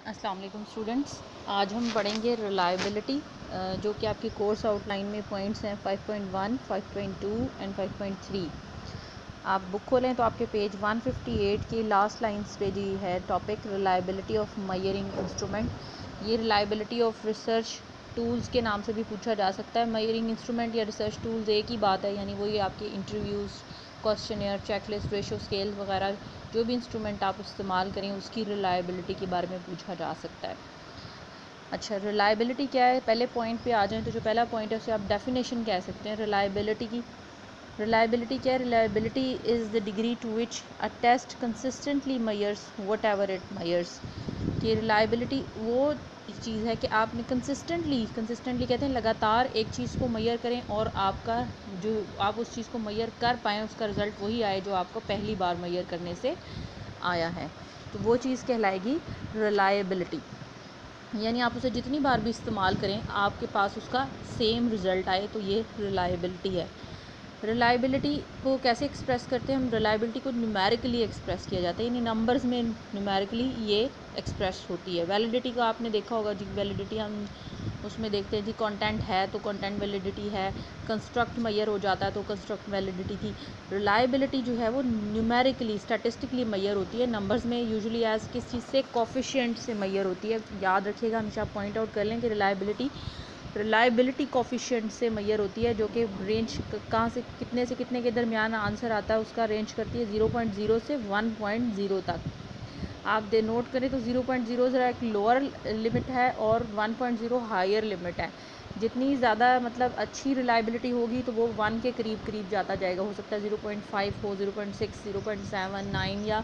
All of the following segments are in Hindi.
अस्सलाम वालेकुम स्टूडेंट्स, आज हम पढ़ेंगे रिलायबिलिटी, जो कि आपकी कोर्स आउटलाइन में पॉइंट्स हैं 5.1, 5.2 एंड 5.3। आप बुक खोलें तो आपके पेज 158 की लास्ट लाइंस पे जी है topic reliability of measuring instrument. ये रिलायबिलिटी ऑफ रिसर्च टूल्स के नाम से भी पूछा जा सकता है। मेजरिंग इंस्ट्रूमेंट या रिसर्च टूल्स एक ही बात है, यानी वही आपके interviews, questionnaire, checklist, ratio scale वगैरह जो भी इंस्ट्रूमेंट आप इस्तेमाल करें उसकी रिलायबिलिटी के बारे में पूछा जा सकता है। अच्छा, रिलायबिलिटी क्या है, पहले पॉइंट पे आ जाएं तो जो पहला पॉइंट है उसे आप डेफिनेशन कह सकते हैं रिलायबिलिटी की। रिलायबिलिटी क्या है? Reliability is the degree to which a test consistently measures whatever it measures. कि रिलायबिलिटी वो चीज़ है कि आपने कंसिस्टेंटली कहते हैं लगातार एक चीज़ को मेजर करें और आपका जो आप उस चीज़ को मेजर कर पाएँ उसका रिज़ल्ट वही आए जो आपको पहली बार मेजर करने से आया है, तो वो चीज़ कहलाएगी रिलायबिलिटी। यानी आप उसे जितनी बार भी इस्तेमाल करें आपके पास उसका सेम रिज़ल्ट आए, तो ये रिलायबिलिटी है। रिलायबिलिटी को कैसे एक्सप्रेस करते हैं हम? रिलायबिलिटी को न्यूमेरिकली एक्सप्रेस किया जाता है, यानी नंबर्स में न्यूमेरिकली ये एक्सप्रेस होती है। वैलिडिटी का आपने देखा होगा जी, वैलिडिटी हम उसमें देखते हैं जी, कंटेंट है तो कंटेंट वैलिडिटी है, कंस्ट्रक्ट मैयर हो जाता है तो कंस्ट्रक्ट वैलिडिटी थी। रिलायबिलिटी जो है वो न्यूमेरिकली स्टैटिस्टिकली मैयर होती है, नंबर्स में यूजुअली एज किस चीज़ से, कोफिशिएंट से मैयर होती है। याद रखिएगा, हमेशा पॉइंट आउट कर लें कि रिलायबिलिटी कोफिशिएंट से मैयर होती है, जो कि रेंज कहाँ से कितने के दरमियान आंसर आता है उसका रेंज करती है 0.0 से 1.0 तक। आप दे नोट करें तो 0.0 ज़रा एक लोअर लिमिट है और 1.0 हायर लिमिट है। जितनी ज़्यादा मतलब अच्छी रिलायबिलिटी होगी तो वो 1 के करीब जाता जाएगा। हो सकता है 0.5 हो, 0.6, 0.7, 9 या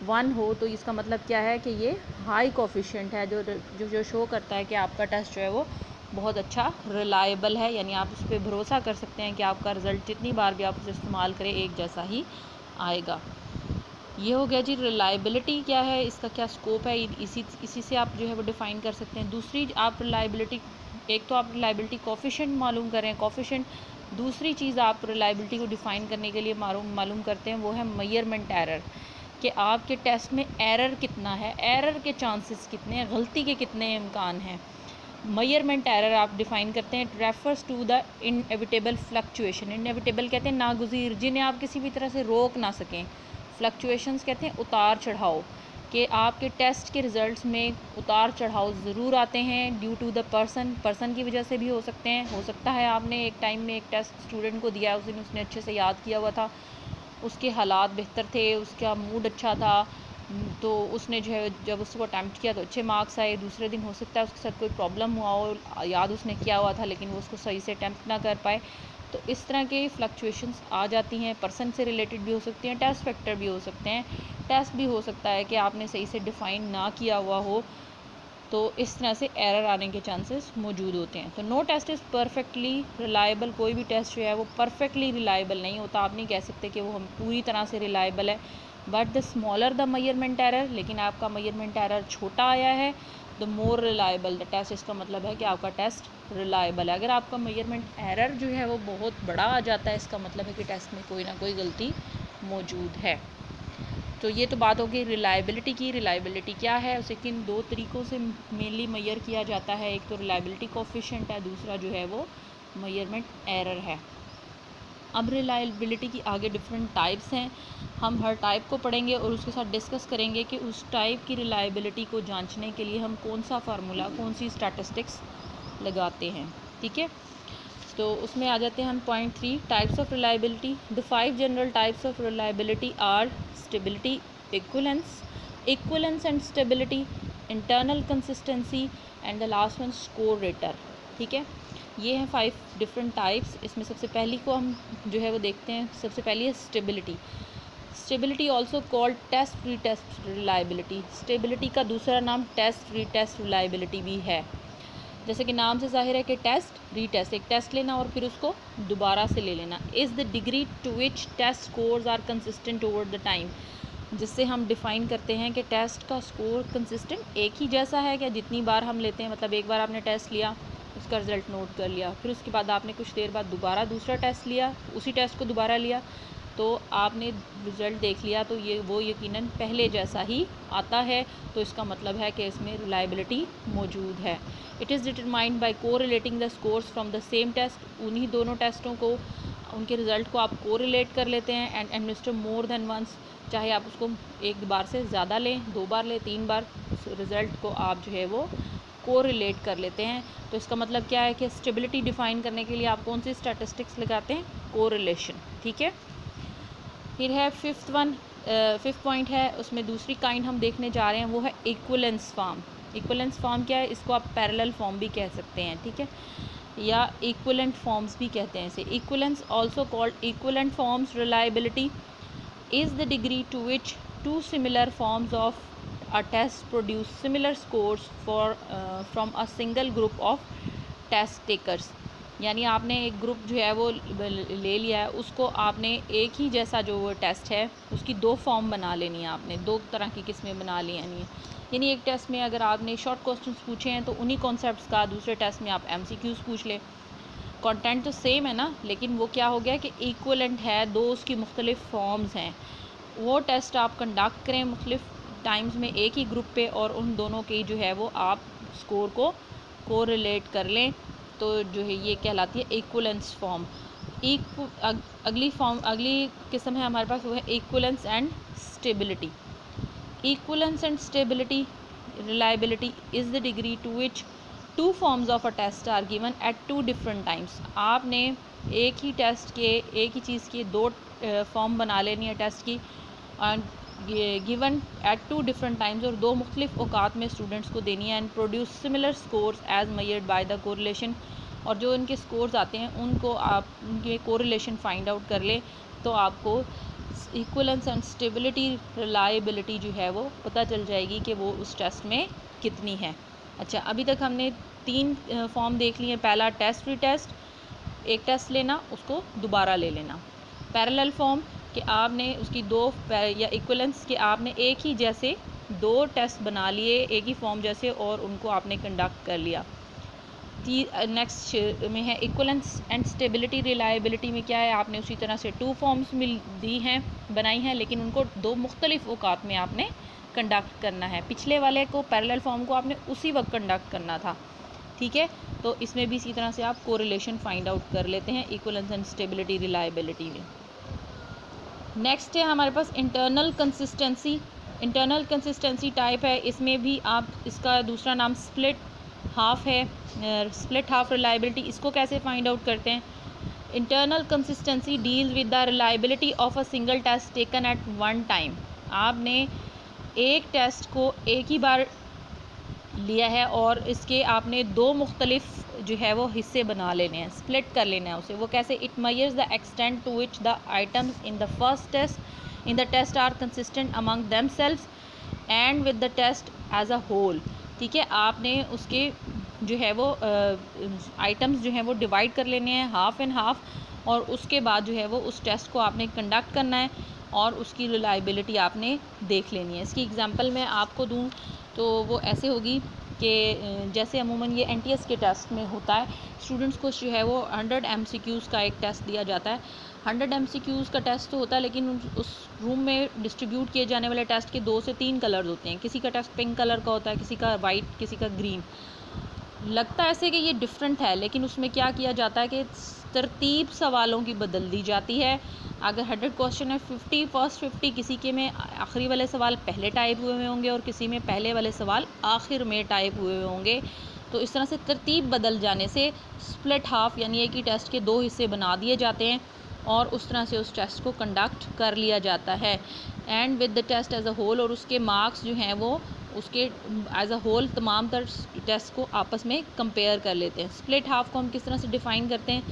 1 हो, तो इसका मतलब क्या है कि ये हाई कोफिशिएंट है, जो शो करता है कि आपका टेस्ट जो है वो बहुत अच्छा रिलायबल है, यानी आप उस पर भरोसा कर सकते हैं कि आपका रिज़ल्ट जितनी बार भी आप उसे इस्तेमाल करें एक जैसा ही आएगा। ये हो गया जी रिलायबिलिटी क्या है, इसका क्या स्कोप है, इसी से आप जो है वो डिफ़ाइन कर सकते हैं। दूसरी आप रिलायबिलिटी, एक तो आप रिलायबिलिटी कोफिशिएंट मालूम करें कोफिशिएंट, दूसरी चीज़ आप रिलायबिलिटी को डिफ़ाइन करने के लिए मालूम करते हैं वो है मेजरमेंट एरर, कि आपके टेस्ट में एरर कितना है, एरर के चांसेस कितने हैं, गलती के कितने इम्कान हैं। मेजरमेंट एरर आप डिफ़ाइन करते हैं, refers to the inevitable fluctuation. Inevitable कहते हैं नागुज़ीर, जिन्हें आप किसी भी तरह से रोक ना सकें। फ्लक्चुएशंस कहते हैं उतार चढ़ाव, कि आपके टेस्ट के रिज़ल्ट्स में उतार चढ़ाव ज़रूर आते हैं ड्यू टू द पर्सन की वजह से भी हो सकते हैं। हो सकता है आपने एक टाइम में एक टेस्ट स्टूडेंट को दिया, उस दिन उसने अच्छे से याद किया हुआ था, उसके हालात बेहतर थे, उसका मूड अच्छा था, तो उसने जो है जब उसको अटैम्प्ट किया तो अच्छे मार्क्स आए। दूसरे दिन हो सकता है उसके साथ कोई प्रॉब्लम हुआ हो, याद उसने किया हुआ था लेकिन वो उसको सही से अटैम्प्ट ना कर पाए। तो इस तरह के फ्लक्चुएशंस आ जाती हैं, पर्सन से रिलेटेड भी हो सकती हैं, टेस्ट फैक्टर भी हो सकते हैं। टेस्ट भी हो सकता है कि आपने सही से डिफ़ाइन ना किया हुआ हो, तो इस तरह से एरर आने के चांसेस मौजूद होते हैं। तो no test is perfectly reliable, कोई भी टेस्ट जो है वो परफेक्टली रिलायबल नहीं होता। आप नहीं कह सकते कि वो हम पूरी तरह से रिलायबल है, but the smaller the measurement error, लेकिन आपका मेजरमेंट एरर छोटा आया है, the more reliable the test. इसका मतलब है कि आपका टेस्ट रिलायबल है। अगर आपका मेजरमेंट एरर जो है वो बहुत बड़ा आ जाता है, इसका मतलब है कि टेस्ट में कोई ना कोई गलती मौजूद है। तो ये तो बात होगी रिलायबिलिटी की। रिलायबिलिटी क्या है, उसे किन दो तरीक़ों से मेनली मेजर किया जाता है, एक तो रिलायबिलिटी कोफिशिएंट है, दूसरा जो है वो मेजरमेंट एरर है। अब रिलायबिलिटी की आगे डिफरेंट टाइप्स हैं, हम हर टाइप को पढ़ेंगे और उसके साथ डिस्कस करेंगे कि उस टाइप की रिलायबिलिटी को जांचने के लिए हम कौन सा फार्मूला, कौन सी स्टैटिस्टिक्स लगाते हैं। ठीक है, तो उसमें आ जाते हैं हम point 3, types of reliability. The 5 general types of reliability are stability, equivalence and stability, internal consistency and the last one score rater. ठीक है, ये हैं 5 डिफरेंट टाइप्स। इसमें सबसे पहली को हम जो है वो देखते हैं। सबसे पहली है stability. Stability also called test retest reliability. Stability का दूसरा नाम टेस्ट रीटेस्ट रिलायबिलिटी भी है। जैसे कि नाम से जाहिर है कि टेस्ट रीटेस्ट, एक टेस्ट लेना और फिर उसको दोबारा से ले लेना। Is the degree to which test scores are consistent over the time, जिससे हम डिफ़ाइन करते हैं कि टेस्ट का स्कोर कंसिस्टेंट एक ही जैसा है क्या जितनी बार हम लेते हैं। मतलब एक बार आपने टेस्ट लिया, उसका रिज़ल्ट नोट कर लिया, फिर उसके बाद आपने कुछ देर बाद दोबारा दूसरा टेस्ट लिया, उसी टेस्ट को दोबारा लिया, तो आपने रिज़ल्ट देख लिया तो ये वो यकीनन पहले जैसा ही आता है, तो इसका मतलब है कि इसमें रिलायबिलिटी मौजूद है। It is determined by correlating the scores from the same test. उन्हीं दोनों टेस्टों को, उनके रिज़ल्ट को आप कोरिलेट कर लेते हैं and administer more than once, चाहे आप उसको एक बार से ज़्यादा लें, 2 बार लें, 3 बार, उस रिज़ल्ट को आप जो है वो कोरिलेट कर लेते हैं। तो इसका मतलब क्या है कि स्टेबिलिटी डिफ़ाइन करने के लिए आप कौन सी स्टैटिस्टिक्स लगाते हैं? कोरिलेशन। ठीक है, फिर है फिफ्थ पॉइंट है, उसमें दूसरी काइंड हम देखने जा रहे हैं, वो है इक्विवेलेंस फॉर्म। इक्विवेलेंस फॉर्म क्या है? इसको आप पैरेलल फॉर्म भी कह सकते हैं, ठीक है, या इक्विवेलेंट फॉर्म्स भी कहते हैं इसे। Equivalence also called equivalent forms reliability is the degree to which two similar forms of a test produce similar scores from a single group of test takers। यानी आपने एक ग्रुप जो है वो ले लिया है, उसको आपने एक ही जैसा जो वो टेस्ट है उसकी 2 फॉर्म बना लेनी है, आपने 2 तरह की किस्में बना ली है। यानी एक टेस्ट में अगर आपने शॉर्ट क्वेश्चंस पूछे हैं तो उन्हीं कॉन्सेप्ट्स का दूसरे टेस्ट में आप MCQs पूछ लें। कंटेंट तो सेम है ना, लेकिन वो क्या हो गया कि इक्वलेंट है, 2 उसकी मुख्तलिफ फॉर्म्स हैं। वो टेस्ट आप कंडक्ट करें मुख्तलिफ टाइम्स में एक ही ग्रुप पे, और उन दोनों के जो है वो आप स्कोर को कोरिलेट कर लें, तो जो है ये कहलाती है इक्वलेंस फॉर्म। अगली किस्म है हमारे पास, वो है equivalence and stability. Equivalence and stability reliability is the degree to which 2 forms of a test are given at 2 different times. आपने एक ही टेस्ट के, एक ही चीज़ की 2 फॉर्म बना लेनी है टेस्ट की, गिवन एट 2 डिफरेंट टाइम्स, और 2 मुख्तलिफ औकात में स्टूडेंट्स को देनी है, and produce similar scores as measured by the correlation. और जो इनके स्कोर्स आते हैं उनको आप उनके कोरिलेशन फाइंड आउट कर ले, तो आपको इक्वलेंस एंड स्टेबिलिटी रिलायबिलिटी जो है वो पता चल जाएगी कि वो उस टेस्ट में कितनी है। अच्छा, अभी तक हमने 3 फॉर्म देख लिए हैं। पहला टेस्ट रीटेस्ट, एक टेस्ट लेना उसको दोबारा ले लेना। पैरेलल फॉर्म कि आपने उसकी 2 या इक्वलेंस के आपने एक ही जैसे 2 टेस्ट बना लिए एक ही फॉर्म जैसे, और उनको आपने कंडक्ट कर लिया। नेक्स्ट में है इक्वलेंस एंड स्टेबिलिटी रिलायबिलिटी में क्या है, आपने उसी तरह से 2 फॉर्म्स दी हैं, बनाई हैं, लेकिन उनको 2 मुख्तलिफ औकात में आपने कंडक्ट करना है। पिछले वाले को, पैरेलल फॉर्म को, आपने उसी वक्त कंडक्ट करना था, ठीक है। तो इसमें भी इसी तरह से आप कोरिलेशन फाइंड आउट कर लेते हैं इक्वलेंस एंड स्टेबिलिटी रिलायबिलिटी में। नेक्स्ट है हमारे पास internal consistency. Internal consistency type है, इसमें भी आप, इसका दूसरा नाम स्प्लिट हाफ है, स्प्लिट हाफ रिलायबिलिटी। इसको कैसे फाइंड आउट करते हैं? Internal consistency deals with the reliability of a single test taken at one time. आपने एक टेस्ट को एक ही बार लिया है और इसके आपने 2 मुख्तलिफ जो है वो हिस्से बना लेने हैं, स्प्लिट कर लेना है उसे। वो कैसे? It measures the extent to which the items in the first test in the test are consistent among themselves and with the test as a whole. ठीक है, आपने उसके जो है वो आइटम्स जो हैं वो डिवाइड कर लेने हैं हाफ एंड हाफ, और उसके बाद जो है वो उस टेस्ट को आपने कंडक्ट करना है और उसकी रिलायबिलिटी आपने देख लेनी है। इसकी एग्जांपल मैं आपको दूं तो वो ऐसे होगी कि जैसे अमूमन ये NTS के टेस्ट में होता है, स्टूडेंट्स को जो है वो 100 MCQs का एक टेस्ट दिया जाता है। 100 MCQs का टेस्ट तो होता है, लेकिन उस रूम में डिस्ट्रीब्यूट किए जाने वाले टेस्ट के 2 से 3 कलर्स होते हैं। किसी का टेस्ट पिंक कलर का होता है, किसी का वाइट, किसी का ग्रीन। लगता है ऐसे कि ये डिफरेंट है, लेकिन उसमें क्या किया जाता है कि तरतीब सवालों की बदल दी जाती है। अगर 100 क्वेश्चन है, 50 फर्स्ट 50 किसी के में आखिरी वाले सवाल पहले टाइप हुए हुए होंगे और किसी में पहले वाले सवाल आखिर में टाइप हुए हुए होंगे। तो इस तरह से तरतीब बदल जाने से स्प्लिट हाफ यानी एक ही टेस्ट के 2 हिस्से बना दिए जाते हैं और उस तरह से उस टेस्ट को कंडक्ट कर लिया जाता है। And with the test as a whole, और उसके मार्क्स जो हैं वो उसके एज अ होल तमाम तर टेस्ट को आपस में कंपेयर कर लेते हैं। स्प्लिट हाफ को हम किस तरह से डिफ़ाइन करते हैं?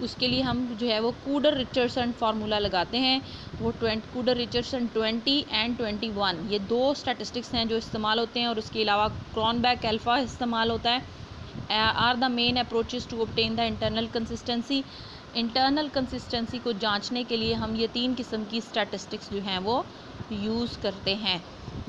उसके लिए हम जो है वो कूडर रिचर्डसन फार्मूला लगाते हैं। वो कूडर रिचर्डसन 20 एंड 21 ये 2 स्टैटिस्टिक्स हैं जो इस्तेमाल होते हैं, और उसके अलावा क्रॉनबैक अल्फ़ा इस्तेमाल होता है। Are the main approaches to obtain the internal consistency. Internal consistency को जांचने के लिए हम ये 3 किस्म की स्टैटिस्टिक्स जो हैं वो यूज़ करते हैं।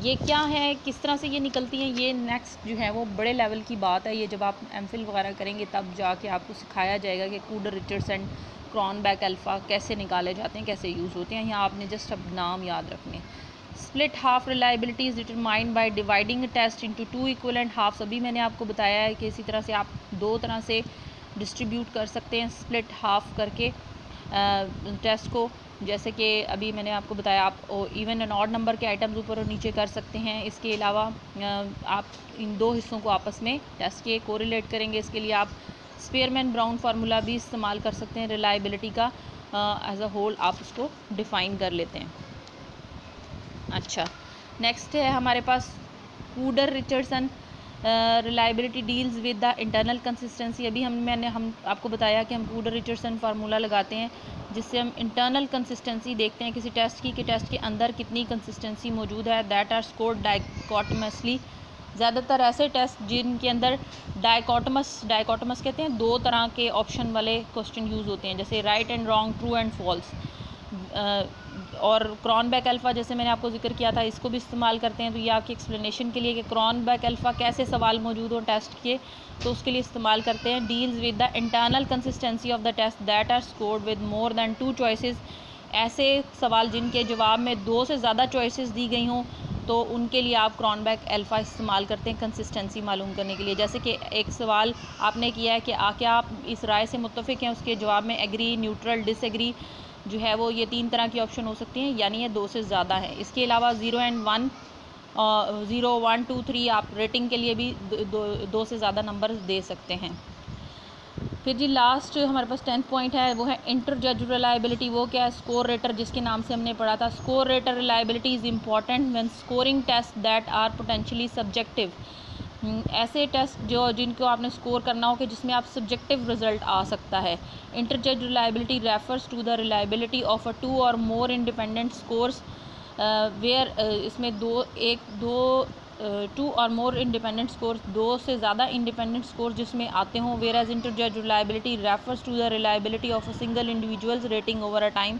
ये क्या है, किस तरह से ये निकलती हैं, ये नेक्स्ट जो है वो बड़े लेवल की बात है। ये जब आप MPhil वगैरह करेंगे तब जाके आपको सिखाया जाएगा कि कूडर रिचर्डसन क्रॉनबैक अल्फ़ा कैसे निकाले जाते हैं, कैसे यूज़ होते हैं। यहाँ आपने जस्ट अब नाम याद रखने। Split half reliability is determined by dividing test into 2 equivalent halves. अभी मैंने आपको बताया है कि इसी तरह से आप दो तरह से डिस्ट्रीब्यूट कर सकते हैं स्प्लिट हाफ करके टेस्ट को। जैसे कि अभी मैंने आपको बताया, आप इवन एंड ऑड नंबर के आइटम्स ऊपर और नीचे कर सकते हैं। इसके अलावा आप इन दो हिस्सों को आपस में टेस्ट के कोरिलेट करेंगे। इसके लिए आप स्पेयरमैन ब्राउन फार्मूला भी इस्तेमाल कर सकते हैं। रिलायबिलिटी का एज अ होल आप उसको डिफ़ाइन कर लेते हैं। अच्छा, नेक्स्ट है हमारे पास Kuder Richardson reliability deals with the internal consistency. अभी हम आपको बताया कि हम कूडर रिचर्डसन फार्मूला लगाते हैं जिससे हम इंटरनल कंसिस्टेंसी देखते हैं किसी टेस्ट की कि टेस्ट के अंदर कितनी कंसिस्टेंसी मौजूद है। That are scored dichotomously. ज़्यादातर ऐसे टेस्ट जिनके अंदर डाइकोटमस कहते हैं, दो तरह के ऑप्शन वाले क्वेश्चन यूज़ होते हैं, जैसे right and wrong, true and false. और क्रॉनबैक अल्फ़ा जैसे मैंने आपको जिक्र किया था, इसको भी इस्तेमाल करते हैं। तो ये आपकी एक्सप्लेनेशन के लिए कि क्रॉनबैक अल्फ़ा कैसे सवाल मौजूद हो टेस्ट के, तो उसके लिए इस्तेमाल करते हैं। Deals with the internal consistency of the test that are scored with more than 2 choices. ऐसे सवाल जिनके जवाब में 2 से ज़्यादा चॉइसेस दी गई हों, तो उनके लिए आप क्रॉनबैक अल्फ़ा इस्तेमाल करते हैं कंसिस्टेंसी मालूम करने के लिए। जैसे कि एक सवाल आपने किया है कि क्या आप इस राय से मुत्तफ़िक हैं, उसके जवाब में एग्री, न्यूट्रल, डिसएग्री जो है वो ये 3 तरह की ऑप्शन हो सकती हैं, यानी ये 2 से ज़्यादा है। इसके अलावा 0 एंड 1 0 1 2 3 आप रेटिंग के लिए भी दो से ज़्यादा नंबर दे सकते हैं। फिर जी लास्ट हमारे पास 10th पॉइंट है, वो है इंटर जज रिलायबिलिटी। वो क्या है? स्कोर रेटर, जिसके नाम से हमने पढ़ा था। Score rater reliability is important when scoring test that are potentially subjective. ऐसे टेस्ट जिनको आपने स्कोर करना हो कि जिसमें आप सब्जेक्टिव रिजल्ट आ सकता है। इंटर जज reliability refers to the reliability of a 2 or more independent scores where इसमें 2 और मोर इंडिपेंडेंट स्कोर, 2 से ज़्यादा इंडिपेंडेंट स्कोर जिसमें आते हों। वेयर एज इंटर जज reliability refers to the reliability of a single individuals rating over a time.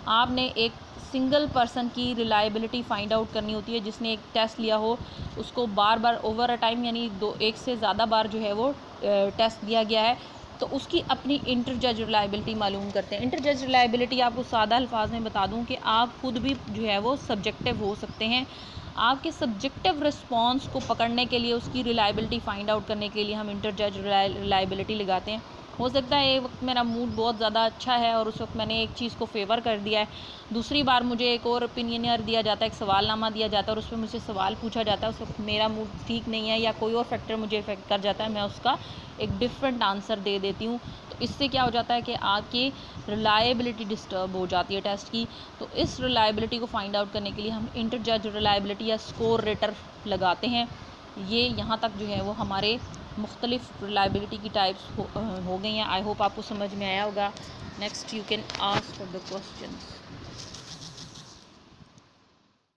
आपने एक सिंगल पर्सन की रिलायबिलिटी फाइंड आउट करनी होती है जिसने एक टेस्ट लिया हो, उसको बार बार ओवर अ टाइम यानी एक से ज़्यादा बार जो है वो टेस्ट दिया गया है, तो उसकी अपनी इंटर जज रिलायबिलिटी मालूम करते हैं। इंटर जज रिलायबिलिटी आपको सादा अल्फाज में बता दूं कि आप खुद भी जो है वो सब्जेक्टिव हो सकते हैं। आपके सब्जेक्टिव रिस्पॉन्स को पकड़ने के लिए, उसकी रिलायबिलिटी फाइंड आउट करने के लिए हम इंटर जज रिलायबिलिटी लगाते हैं। हो सकता है एक वक्त मेरा मूड बहुत ज़्यादा अच्छा है और उस वक्त मैंने एक चीज़ को फेवर कर दिया है, दूसरी बार मुझे एक और ओपिनियनर दिया जाता है, एक सवालनामा दिया जाता है और उस पर मुझसे सवाल पूछा जाता है, उस वक्त मेरा मूड ठीक नहीं है या कोई और फैक्टर मुझे इफेक्ट कर जाता है, मैं उसका एक डिफरेंट आंसर दे देती हूँ। तो इससे क्या हो जाता है कि आपकी रिलायबिलिटी डिस्टर्ब हो जाती है टेस्ट की। तो इस रिलायबिलिटी को फाइंड आउट करने के लिए हम इंटर जज रिलायबिलिटी या स्कोर रेटर लगाते हैं। ये यहाँ तक जो है वो हमारे मुख्तलिफ रिलायबिलिटी की टाइप्स हो गई हैं। आई होप आपको समझ में आया होगा। Next you can ask for the questions.